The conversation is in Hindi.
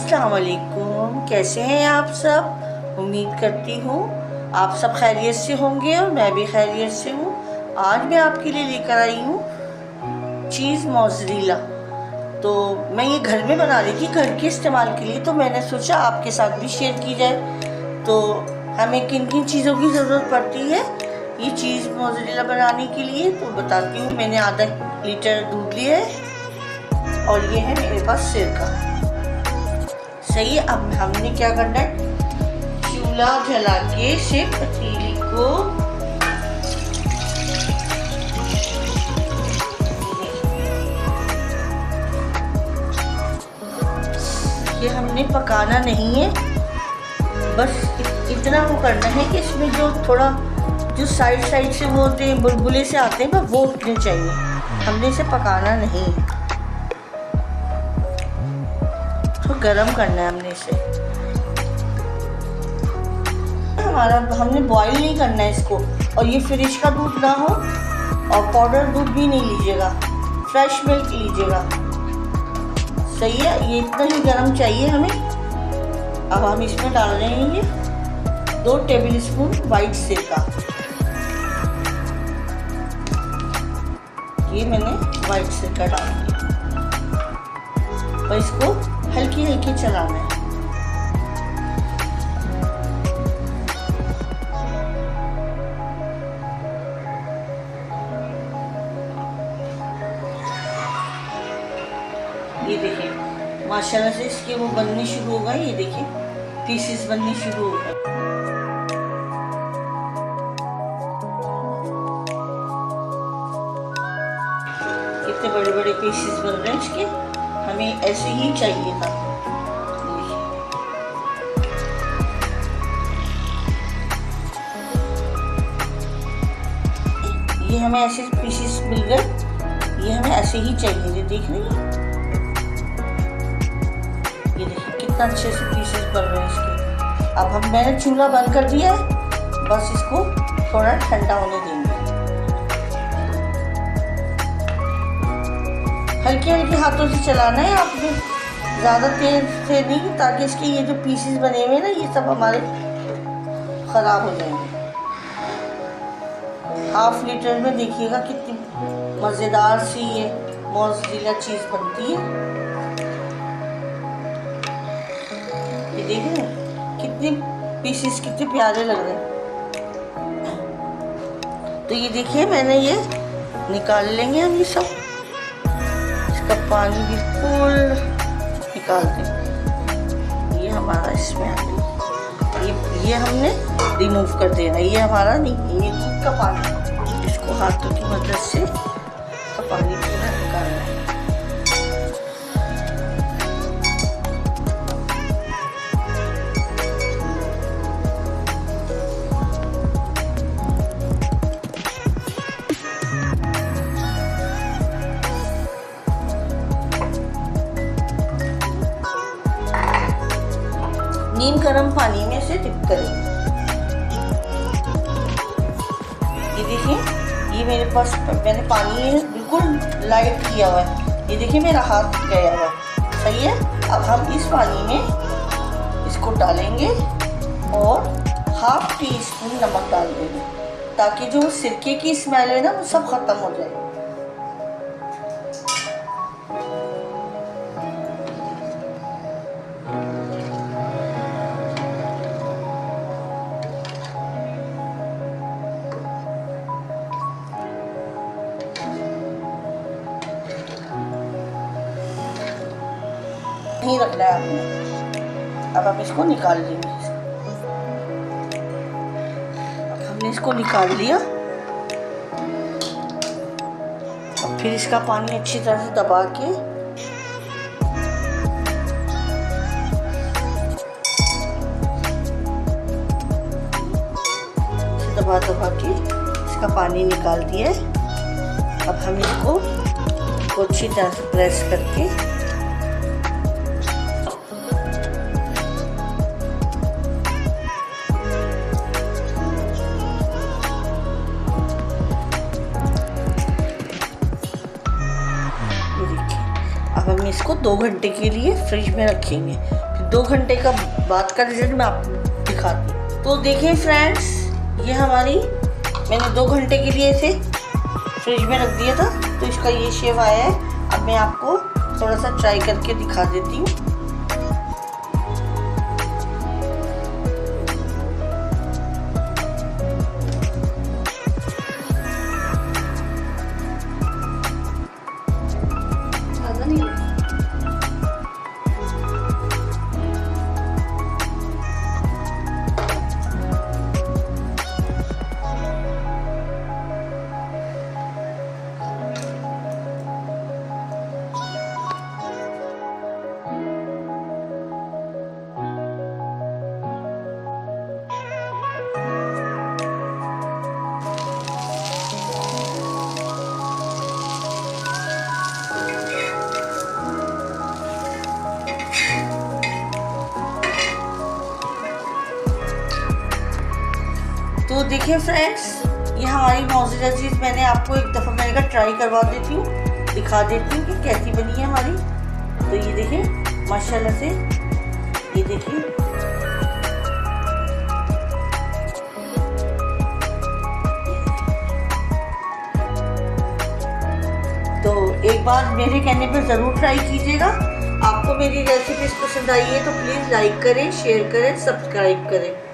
अस्सलाम वालेकुम। कैसे हैं आप सब? उम्मीद करती हूँ आप सब खैरियत से होंगे और मैं भी खैरियत से हूँ। आज मैं आपके लिए लेकर आई हूँ चीज़ मोज़रेला। तो मैं ये घर में बना रही थी, घर के इस्तेमाल के लिए, तो मैंने सोचा आपके साथ भी शेयर की जाए। तो हमें किन किन चीज़ों की ज़रूरत पड़ती है ये चीज़ मोज़रेला बनाने के लिए, तो बताती हूँ। मैंने आधा लीटर दूध लिया है और ये है मेरे पास सिरका। सही है। अब हमने क्या करना है, चूल्हा जला के से पतीली को ये हमने पकाना नहीं है, बस इतना वो करना है कि इसमें जो थोड़ा जो साइड से वो होते हैं बुलबुले से आते हैं वो उठने चाहिए। हमने इसे पकाना नहीं, तो गरम करना है हमने इसे। हमने बॉईल नहीं करना है इसको। और ये फ्रिज का दूध ना हो और पाउडर दूध भी नहीं लीजिएगा, फ्रेश मिल्क लीजिएगा। सही है, ये इतना ही गरम चाहिए हमें। अब हम इसमें डाल रहे हैं ये 2 टेबल स्पून वाइट सिरका। ये मैंने वाइट सिरका डाल दिया और इसको हल्की हल्की चलाना है। ये देखिए माशाल्लाह से इसके वो बनने शुरू हो गए। ये देखिए पीसेस बनने शुरू हो गए। कितने बड़े बड़े पीसेस बन रहे हैं इसके। हमें ऐसे ही चाहिए था। ये हमें ऐसे पीसेस मिल गए, ये हमें ऐसे ही चाहिए। ये देख रही हैं, ये देखिए कितना अच्छे से पीसेस बन रहे हैं इसके। अब मैंने चूल्हा बंद कर दिया है, बस इसको थोड़ा ठंडा होने देंगे। हल्के हल्के हाथों से चलाना है आपने, ज़्यादा तेज से नहीं, ताकि इसके ये जो पीसेस बने हुए हैं ना ये सब हमारे ख़राब हो जाएंगे। हाफ लीटर में देखिएगा कितनी मज़ेदार सी ये मोज़रेला चीज़ बनती है। ये देख रहे हैं कितने पीसेस कितने प्यारे लग रहे हैं। तो ये देखिए मैंने ये निकाल लेंगे हम ये सब, इसका पानी बिल्कुल निकाल दें। ये हमारा इसमें आ गया, ये हमने रिमूव कर देना। ये हमारा नहीं, ये दूध का पानी, इसको हाथों की मदद से इसका पानी पूरा निकालना है। नीम गर्म पानी में से डिप करेंगे। ये देखिए, ये मेरे पास मैंने पानी बिल्कुल लाइट किया हुआ है। ये देखिए मेरा हाथ गया हुआ है। सही है। अब हम इस पानी में इसको डालेंगे और हाफ टी स्पून नमक डाल देंगे, ताकि जो सिरके की स्मेल है ना वो सब ख़त्म हो जाए। नहीं रखना है आपने। अब हम इसको निकाल लेंगे। अब हमने इसको निकाल लिया। अब फिर इसका पानी अच्छी तरह से दबा के दबा के इसका पानी निकाल दिया। अब हम इसको अच्छी तरह से प्रेस करके अब हम इसको 2 घंटे के लिए फ्रिज में रखेंगे। फिर 2 घंटे का बाद का रिजल्ट मैं आपको दिखाती हूँ। तो देखें फ्रेंड्स, ये हमारी मैंने 2 घंटे के लिए इसे फ्रिज में रख दिया था, तो इसका ये शेप आया है। अब मैं आपको थोड़ा सा ट्राई करके दिखा देती हूँ। तो देखिए फ्रेंड्स, ये हमारी मोज़रेला चीज़ मैंने आपको एक दफ़ा मैंने कहा ट्राई करवा देती हूँ, दिखा देती हूँ कि कैसी बनी है हमारी। तो ये देखिए माशाल्लाह से, ये देखिए तो एक बार मेरे कहने पर ज़रूर ट्राई कीजिएगा। आपको मेरी रेसिपीज़ पसंद आई है तो प्लीज़ लाइक करें, शेयर करें, सब्सक्राइब करें।